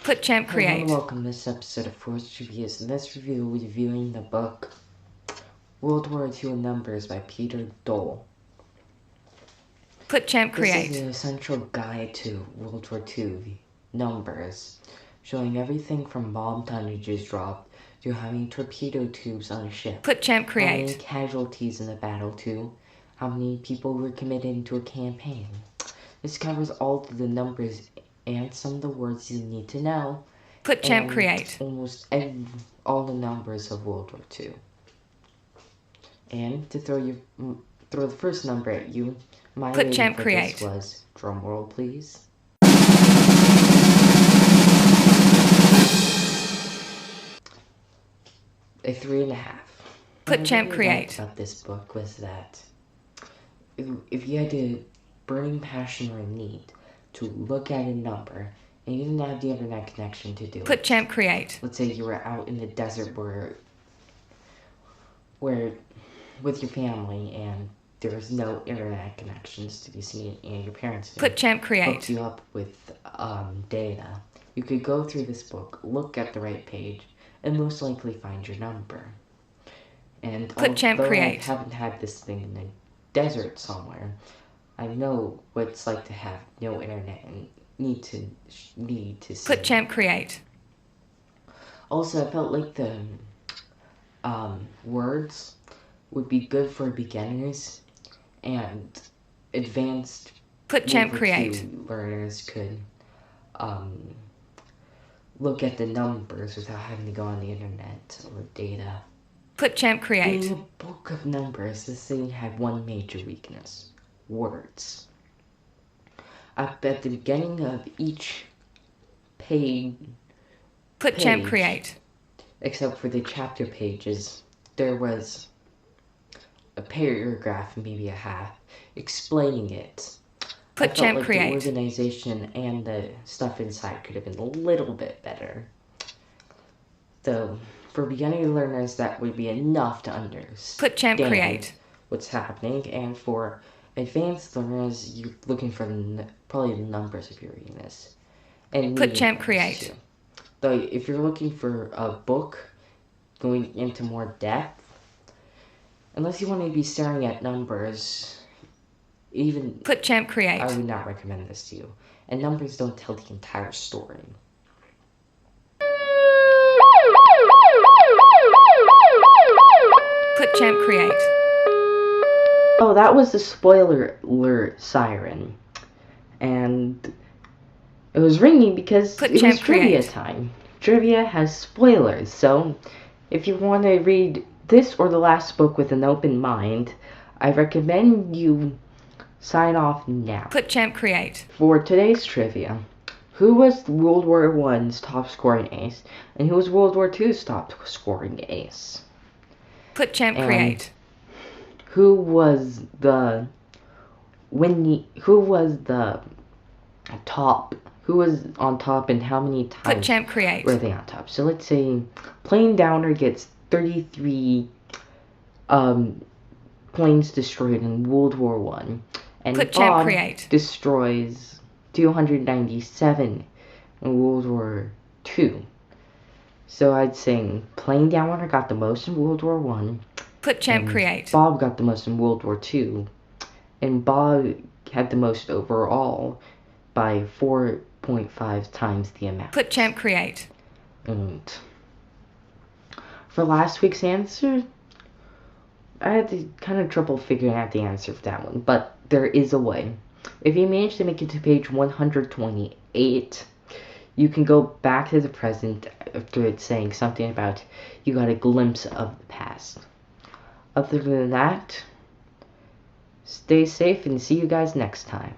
Clipchamp Hello and Create. welcome to this episode of Forrest Reviews. In this review, we'll be reviewing the book World War II in Numbers by Peter Dole. Clipchamp This Create. is an essential guide to World War II numbers, showing everything from bomb tonnages dropped to how many torpedo tubes on a ship, Clipchamp how many Create. casualties in the battle to how many people were committed into a campaign. This covers all of the numbers and some of the words you need to know. Clipchamp And Create. almost all the numbers of World War II. And to throw the first number at you, my rating for this was, drumroll please, a 3.5. Clipchamp What I really liked Create. about this book was that if you had a burning passion or need to look at a number and you didn't have the internet connection to do it. Clipchamp Create. Let's say you were out in the desert where with your family and there's no internet connections to be seen and your parents Clipchamp hooked Create. you up with data. You could go through this book, look at the right page, and most likely find your number. And Clipchamp although Create. I haven't had this thing in the desert somewhere, I know what it's like to have no internet and need to see. Clipchamp Create. Also, I felt like the words would be good for beginners, and advanced Clipchamp Create. learners could look at the numbers without having to go on the internet or data. Clipchamp Create. In a book of numbers, this thing had one major weakness: words. At the beginning of each page, Clipchamp Create. except for the chapter pages, there was a paragraph, maybe a half, explaining it. I felt like the organization and the stuff inside could have been a little bit better. Though, for beginner learners, that would be enough to understand what's happening, and for advanced learners, you're looking for probably the numbers if you're reading this. And Clipchamp Create. Too. Though, if you're looking for a book going into more depth, unless you want to be staring at numbers, even Clipchamp Create. I would not recommend this to you. And numbers don't tell the entire story. Clipchamp Create. Oh, that was the spoiler alert siren. And it was ringing because it was trivia time. Trivia has spoilers, so if you want to read this or the last book with an open mind, I recommend you sign off now. Clipchamp Create. For today's trivia, who was World War I's top scoring ace, and who was World War II's top scoring ace? Clipchamp Create. Who was the top? Who was on top, and how many times Clipchamp Create. were they on top? So let's say Plane Downer gets 33 planes destroyed in World War I, and Bob destroys 297 in World War II. So I'd say Plane Downer got the most in World War I. Clipchamp Create. Bob got the most in World War II, and Bob had the most overall by 4.5 times the amount. Clipchamp Create. And for last week's answer, I had kind of trouble figuring out the answer for that one, but there is a way. If you manage to make it to page 128, you can go back to the present after it's saying something about you got a glimpse of the past. Other than that, stay safe and see you guys next time.